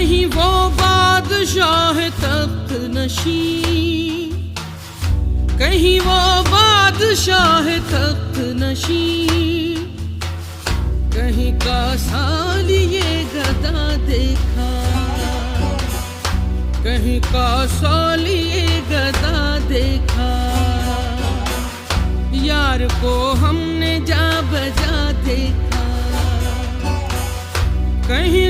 कहीं वो बादशाह तख्त नशी, कहीं वो बादशाह तख्त नशी, कहीं का सालिए गदा देखा, कहीं का सालिए गदा देखा। यार को हमने जा बजा देखा, कहीं